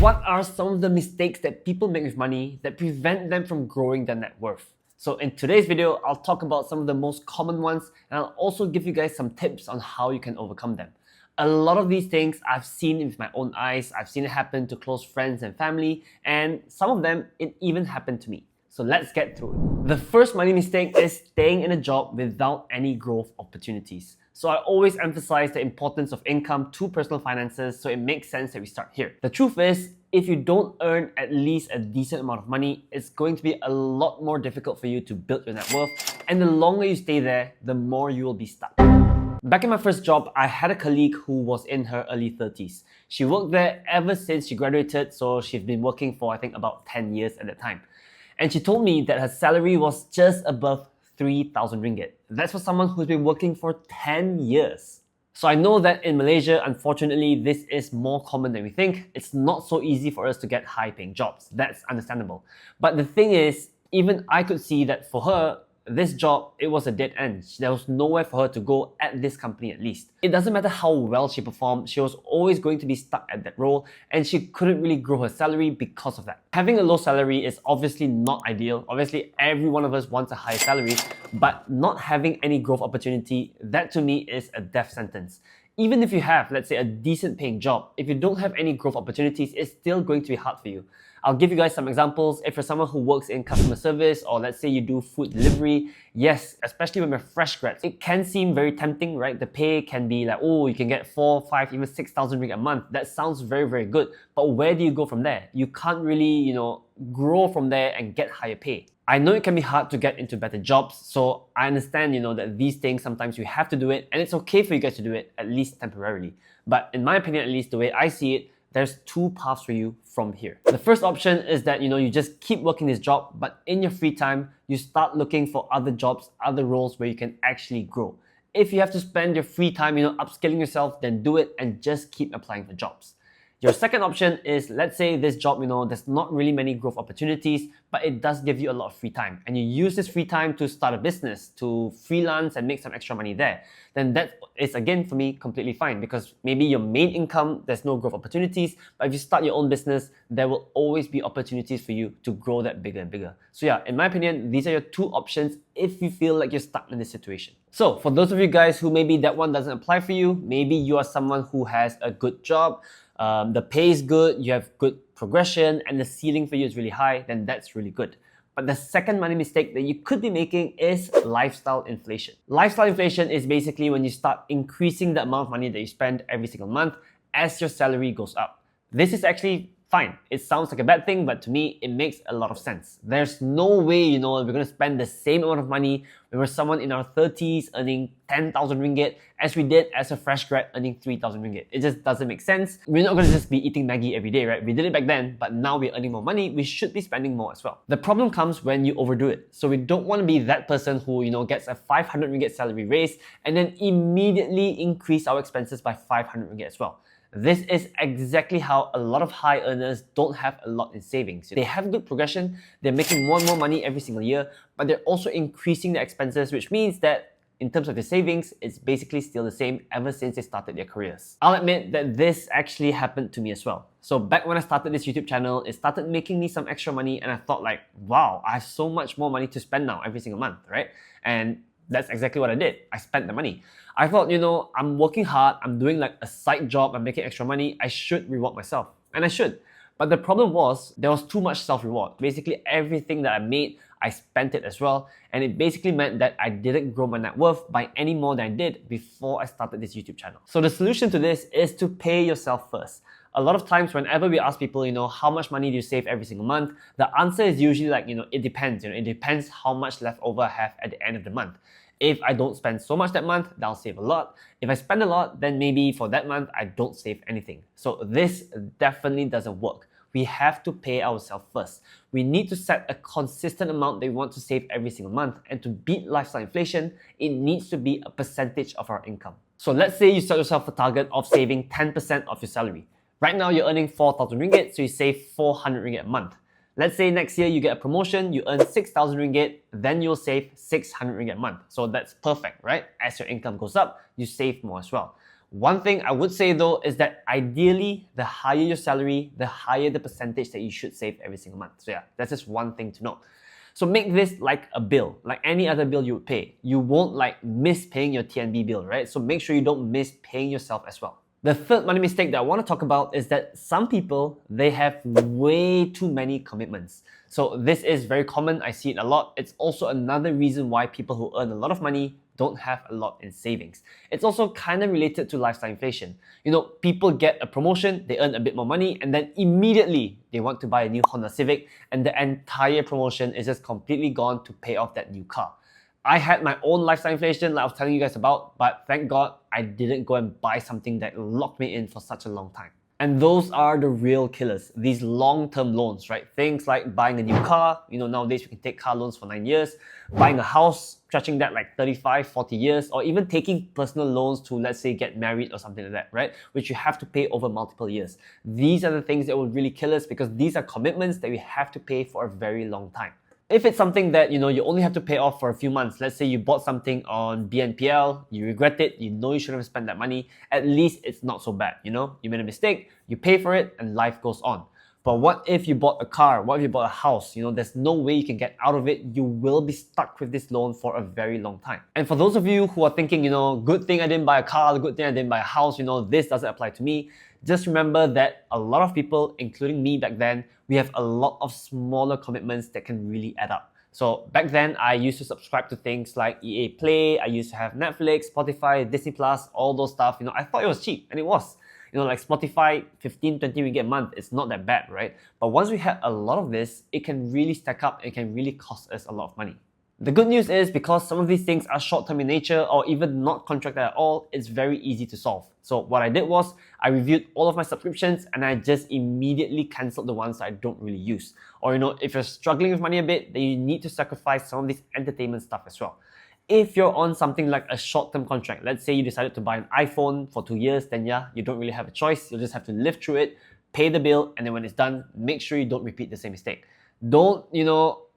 What are some of the mistakes that people make with money that prevent them from growing their net worth? So in today's video, I'll talk about some of the most common ones, and I'll also give you guys some tips on how you can overcome them. A lot of these things I've seen with my own eyes. I've seen it happen to close friends and family, and some of them, it even happened to me. So let's get through it. The first money mistake is staying in a job without any growth opportunities. So I always emphasize the importance of income to personal finances, so it makes sense that we start here. The truth is, if you don't earn at least a decent amount of money, it's going to be a lot more difficult for you to build your net worth, and the longer you stay there, the more you will be stuck. Back in my first job, I had a colleague who was in her early 30s. She worked there ever since she graduated, so she's been working for I think about 10 years at that time. And she told me that her salary was just above 3,000 ringgit. That's for someone who's been working for 10 years. So I know that in Malaysia, unfortunately, this is more common than we think. It's not so easy for us to get high-paying jobs. That's understandable. But the thing is, even I could see that for her, this job, it was a dead end. There was nowhere for her to go at this company at least. It doesn't matter how well she performed, she was always going to be stuck at that role, and she couldn't really grow her salary because of that. Having a low salary is obviously not ideal. Obviously, every one of us wants a high salary, but not having any growth opportunity, that to me is a death sentence. Even if you have, let's say, a decent paying job, if you don't have any growth opportunities, it's still going to be hard for you. I'll give you guys some examples. If you're someone who works in customer service, or let's say you do food delivery, yes, especially when we're fresh grads, it can seem very tempting, right? The pay can be like, oh, you can get 4, 5, even 6,000 ringgit a month. That sounds very, very good. But where do you go from there? You can't really, grow from there and get higher pay. I know it can be hard to get into better jobs, so I understand, that these things, sometimes you have to do it, and it's okay for you guys to do it, at least temporarily. But in my opinion, at least the way I see it, there's two paths for you from here. The first option is that, you just keep working this job, but in your free time, you start looking for other jobs, other roles where you can actually grow. If you have to spend your free time, upskilling yourself, then do it and just keep applying for jobs. Your second option is, let's say this job, there's not really many growth opportunities, but it does give you a lot of free time. And you use this free time to start a business, to freelance and make some extra money there. Then that is, again, for me, completely fine, because maybe your main income, there's no growth opportunities, but if you start your own business, there will always be opportunities for you to grow that bigger and bigger. So yeah, in my opinion, these are your two options if you feel like you're stuck in this situation. So for those of you guys who maybe that one doesn't apply for you, maybe you are someone who has a good job, the pay is good, you have good progression, and the ceiling for you is really high, then that's really good. But the second money mistake that you could be making is lifestyle inflation. Lifestyle inflation is basically when you start increasing the amount of money that you spend every single month as your salary goes up. This is actually fine. It sounds like a bad thing, but to me, it makes a lot of sense. There's no way, we're going to spend the same amount of money when we're someone in our 30s earning 10,000 ringgit as we did as a fresh grad earning 3,000 ringgit. It just doesn't make sense. We're not going to just be eating Maggi every day, right? We did it back then, but now we're earning more money. We should be spending more as well. The problem comes when you overdo it. So we don't want to be that person who, gets a 500 ringgit salary raise and then immediately increase our expenses by 500 ringgit as well. This is exactly how a lot of high earners don't have a lot in savings. They have good progression, they're making more and more money every single year, but they're also increasing their expenses, which means that in terms of their savings, it's basically still the same ever since they started their careers. I'll admit that this actually happened to me as well. So back when I started this YouTube channel, it started making me some extra money, and I thought like, wow, I have so much more money to spend now every single month, right? And that's exactly what I did. I spent the money. I thought, I'm working hard, I'm doing like a side job, I'm making extra money, I should reward myself. And I should. But the problem was, there was too much self-reward. Basically, everything that I made, I spent it as well. And it basically meant that I didn't grow my net worth by any more than I did before I started this YouTube channel. So the solution to this is to pay yourself first. A lot of times, whenever we ask people, how much money do you save every single month? The answer is usually like, it depends. It depends how much leftover I have at the end of the month. If I don't spend so much that month, then I'll save a lot. If I spend a lot, then maybe for that month, I don't save anything. So this definitely doesn't work. We have to pay ourselves first. We need to set a consistent amount that we want to save every single month. And to beat lifestyle inflation, it needs to be a percentage of our income. So let's say you set yourself a target of saving 10% of your salary. Right now, you're earning 4,000 ringgit, so you save 400 ringgit a month. Let's say next year you get a promotion, you earn 6,000 ringgit, then you'll save 600 ringgit a month. So that's perfect, right? As your income goes up, you save more as well. One thing I would say though is that ideally, the higher your salary, the higher the percentage that you should save every single month. So yeah, that's just one thing to note. So make this like a bill, like any other bill you would pay. You won't like miss paying your TNB bill, right? So make sure you don't miss paying yourself as well. The third money mistake that I want to talk about is that some people, they have way too many commitments. So this is very common, I see it a lot. It's also another reason why people who earn a lot of money don't have a lot in savings. It's also kind of related to lifestyle inflation. You know, people get a promotion, they earn a bit more money, and then immediately they want to buy a new Honda Civic, and the entire promotion is just completely gone to pay off that new car. I had my own lifestyle inflation like I was telling you guys about, but thank God I didn't go and buy something that locked me in for such a long time. And those are the real killers, these long-term loans, right? Things like buying a new car, you know, nowadays we can take car loans for 9 years, buying a house, stretching that like 35, 40 years, or even taking personal loans to, let's say, get married or something like that, right? Which you have to pay over multiple years. These are the things that will really kill us because these are commitments that we have to pay for a very long time. If it's something that, you know, you only have to pay off for a few months, let's say you bought something on BNPL, you regret it, you know you shouldn't have spent that money, at least it's not so bad, you know? You made a mistake, you pay for it, and life goes on. But what if you bought a car? What if you bought a house? You know, there's no way you can get out of it. You will be stuck with this loan for a very long time. And for those of you who are thinking, you know, good thing I didn't buy a car, good thing I didn't buy a house, you know, this doesn't apply to me. Just remember that a lot of people, including me back then, we have a lot of smaller commitments that can really add up. So back then, I used to subscribe to things like EA Play, I used to have Netflix, Spotify, Disney Plus, all those stuff. You know, I thought it was cheap, and it was. You know, like Spotify, 15, 20 ringgit a month, it's not that bad, right? But once we had a lot of this, it can really stack up, it can really cost us a lot of money. The good news is because some of these things are short-term in nature or even not contracted at all, it's very easy to solve. So what I did was I reviewed all of my subscriptions and I just immediately cancelled the ones that I don't really use. Or, you know, if you're struggling with money a bit, then you need to sacrifice some of this entertainment stuff as well. If you're on something like a short-term contract, let's say you decided to buy an iPhone for 2 years, then yeah, you don't really have a choice. You'll just have to live through it, pay the bill, and then when it's done, make sure you don't repeat the same mistake. Don't, you know,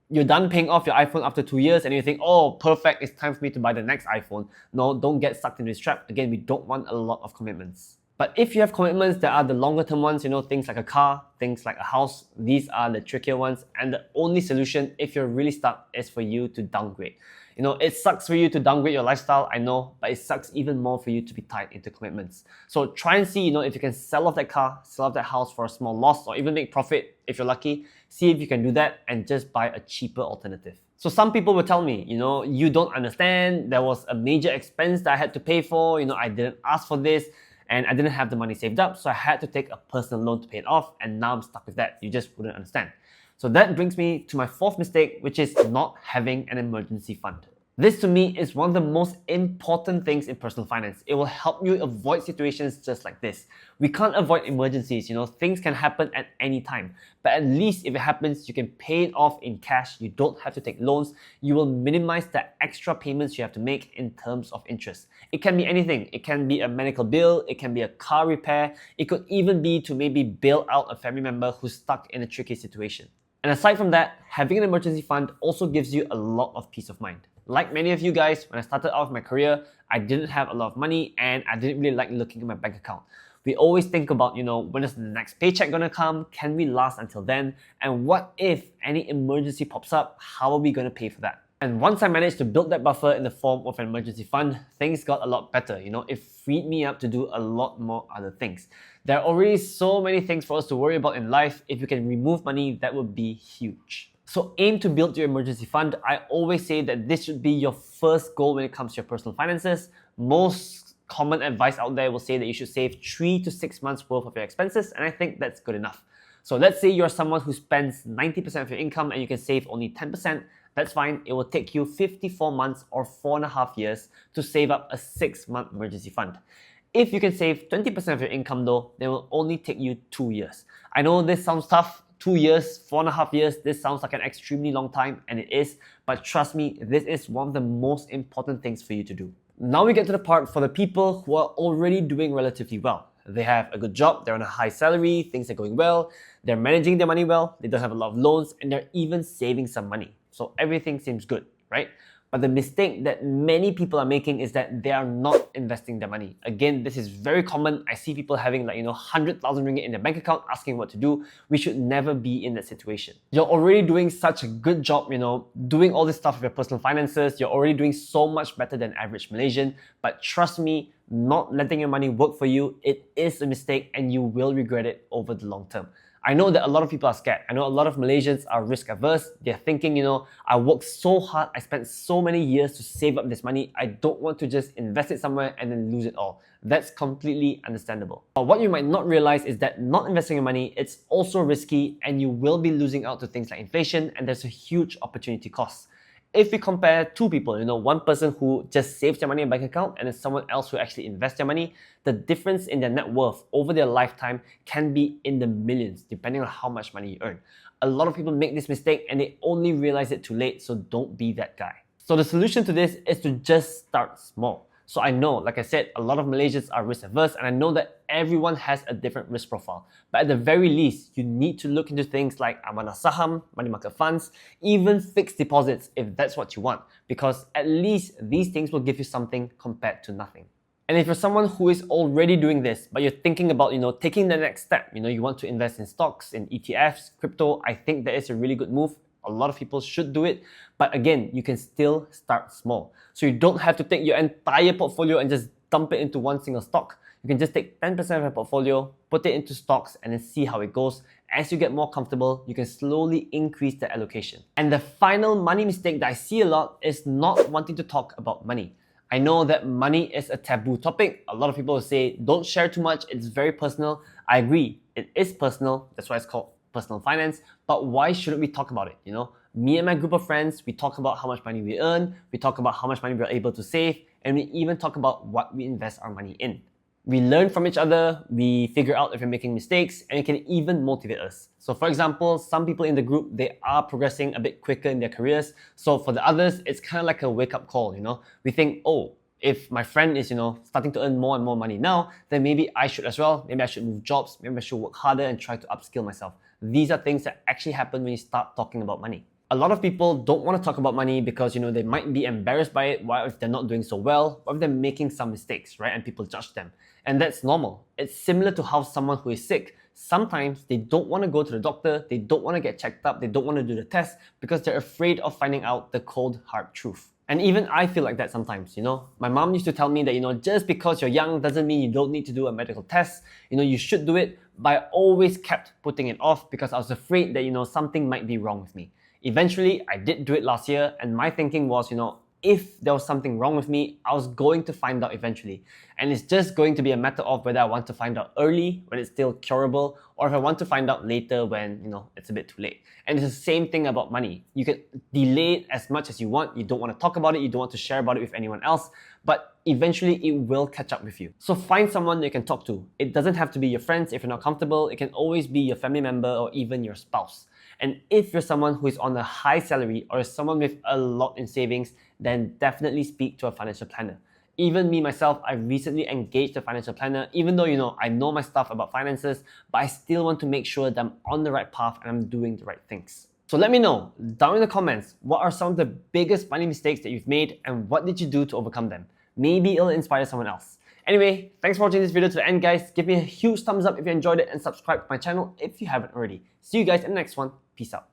you're done paying off your iPhone after 2 years and you think, oh, perfect, it's time for me to buy the next iPhone. No, don't get sucked into this trap. Again, we don't want a lot of commitments. But if you have commitments that are the longer term ones, you know, things like a car, things like a house, these are the trickier ones. And the only solution, if you're really stuck, is for you to downgrade. You know, it sucks for you to downgrade your lifestyle, I know, but it sucks even more for you to be tied into commitments. So try and see, you know, if you can sell off that car, sell off that house for a small loss, or even make profit if you're lucky. See if you can do that and just buy a cheaper alternative. So some people will tell me, you know, you don't understand, there was a major expense that I had to pay for, you know, I didn't ask for this, and I didn't have the money saved up, so I had to take a personal loan to pay it off, and now I'm stuck with that. You just wouldn't understand. So that brings me to my fourth mistake, which is not having an emergency fund. This to me is one of the most important things in personal finance. It will help you avoid situations just like this. We can't avoid emergencies, you know, things can happen at any time. But at least if it happens, you can pay it off in cash. You don't have to take loans. You will minimize the extra payments you have to make in terms of interest. It can be anything. It can be a medical bill. It can be a car repair. It could even be to maybe bail out a family member who's stuck in a tricky situation. And aside from that, having an emergency fund also gives you a lot of peace of mind. Like many of you guys, when I started off my career, I didn't have a lot of money and I didn't really like looking at my bank account. We always think about, you know, when is the next paycheck gonna come? Can we last until then? And what if any emergency pops up? How are we gonna pay for that? And once I managed to build that buffer in the form of an emergency fund, things got a lot better. You know, it freed me up to do a lot more other things. There are already so many things for us to worry about in life. If you can remove money, that would be huge. So aim to build your emergency fund. I always say that this should be your first goal when it comes to your personal finances. Most common advice out there will say that you should save 3 to 6 months worth of your expenses, and I think that's good enough. So let's say you're someone who spends 90% of your income and you can save only 10%. That's fine. It will take you 54 months or 4.5 years to save up a 6-month emergency fund. If you can save 20% of your income though, then it will only take you 2 years. I know this sounds tough. 2 years, 4.5 years, this sounds like an extremely long time, and it is, but trust me, this is one of the most important things for you to do. Now we get to the part for the people who are already doing relatively well. They have a good job, they're on a high salary, things are going well, they're managing their money well, they don't have a lot of loans, and they're even saving some money. So everything seems good, right? But the mistake that many people are making is that they are not investing their money. Again, this is very common. I see people having 100,000 ringgit in their bank account asking what to do. We should never be in that situation. You're already doing such a good job, doing all this stuff with your personal finances. You're already doing so much better than average Malaysian. But trust me, not letting your money work for you, it is a mistake and you will regret it over the long term. I know that a lot of people are scared. I know a lot of Malaysians are risk averse. They're thinking, I worked so hard, I spent so many years to save up this money. I don't want to just invest it somewhere and then lose it all. That's completely understandable. But what you might not realize is that not investing your money, it's also risky and you will be losing out to things like inflation, and there's a huge opportunity cost. If we compare two people, one person who just saves their money in a bank account and then someone else who actually invests their money, the difference in their net worth over their lifetime can be in the millions, depending on how much money you earn. A lot of people make this mistake and they only realize it too late, so don't be that guy. So the solution to this is to just start small. So I know, like I said, a lot of Malaysians are risk averse, and I know that everyone has a different risk profile. But at the very least, you need to look into things like amanah saham, money market funds, even fixed deposits if that's what you want, because at least these things will give you something compared to nothing. And if you're someone who is already doing this, but you're thinking about, taking the next step, you want to invest in stocks, in ETFs, crypto, I think that is a really good move. A lot of people should do it, but again, you can still start small. So you don't have to take your entire portfolio and just dump it into one single stock. You can just take 10% of your portfolio, put it into stocks, and then see how it goes. As you get more comfortable, you can slowly increase the allocation. And the final money mistake that I see a lot is not wanting to talk about money. I know that money is a taboo topic. A lot of people will say, don't share too much, it's very personal. I agree, it is personal, that's why it's called personal finance, but why shouldn't we talk about it? Me and my group of friends, we talk about how much money we earn, we talk about how much money we're able to save, and we even talk about what we invest our money in. We learn from each other, we figure out if we're making mistakes, and it can even motivate us. So for example, some people in the group, they are progressing a bit quicker in their careers. So for the others, it's kind of like a wake-up call, We think, oh, if my friend is, starting to earn more and more money now, then maybe I should as well. Maybe I should move jobs, maybe I should work harder and try to upskill myself. These are things that actually happen when you start talking about money. A lot of people don't want to talk about money because, they might be embarrassed by it. What if they're not doing so well? What if they're making some mistakes, right? And people judge them. And that's normal. It's similar to how someone who is sick, sometimes they don't want to go to the doctor, they don't want to get checked up, they don't want to do the test because they're afraid of finding out the cold, hard truth. And even I feel like that sometimes, My mom used to tell me that, just because you're young doesn't mean you don't need to do a medical test. You should do it, but I always kept putting it off because I was afraid that, something might be wrong with me. Eventually, I did do it last year, and my thinking was, if there was something wrong with me, I was going to find out eventually. And it's just going to be a matter of whether I want to find out early, when it's still curable, or if I want to find out later when, it's a bit too late. And it's the same thing about money. You can delay it as much as you want. You don't want to talk about it. You don't want to share about it with anyone else. But eventually, it will catch up with you. So find someone you can talk to. It doesn't have to be your friends if you're not comfortable. It can always be your family member or even your spouse. And if you're someone who is on a high salary or someone with a lot in savings, then definitely speak to a financial planner. Even me myself, I recently engaged a financial planner, even though, I know my stuff about finances, but I still want to make sure that I'm on the right path and I'm doing the right things. So let me know down in the comments, what are some of the biggest money mistakes that you've made and what did you do to overcome them? Maybe it'll inspire someone else. Anyway, thanks for watching this video to the end, guys. Give me a huge thumbs up if you enjoyed it and subscribe to my channel if you haven't already. See you guys in the next one. Peace out.